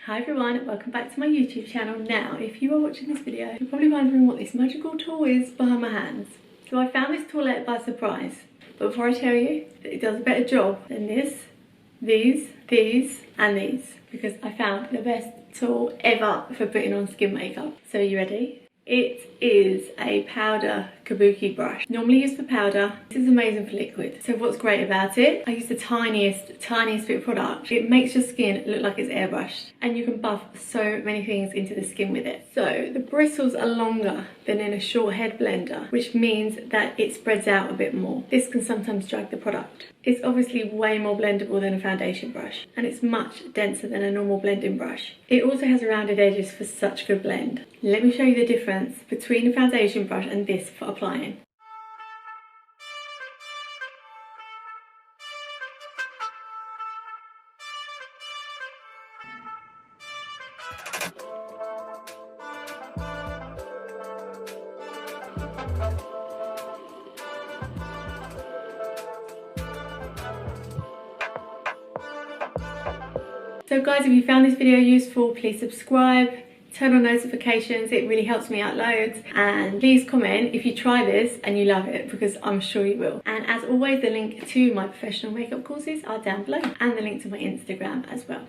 Hi everyone, welcome back to my YouTube channel. Now, if you are watching this video, you're probably wondering what this magical tool is behind my hands. So I found this toolette by surprise. But before I tell you, it does a better job than this, these, and these. Because I found the best tool ever for putting on skin makeup. So are you ready? It is a powder kabuki brush. Normally used for powder. This is amazing for liquid. So what's great about it, I use the tiniest bit of product. It makes your skin look like it's airbrushed. And you can buff so many things into the skin with it. So the bristles are longer than in a short head blender, which means that it spreads out a bit more. This can sometimes drag the product. It's obviously way more blendable than a foundation brush, and it's much denser than a normal blending brush. It also has rounded edges for such good blend. Let me show you the difference between a foundation brush and this for applying. So guys, if you found this video useful, please subscribe, turn on notifications, it really helps me out loads, and please comment if you try this and you love it, because I'm sure you will. And as always, the link to my professional makeup courses are down below, and the link to my Instagram as well.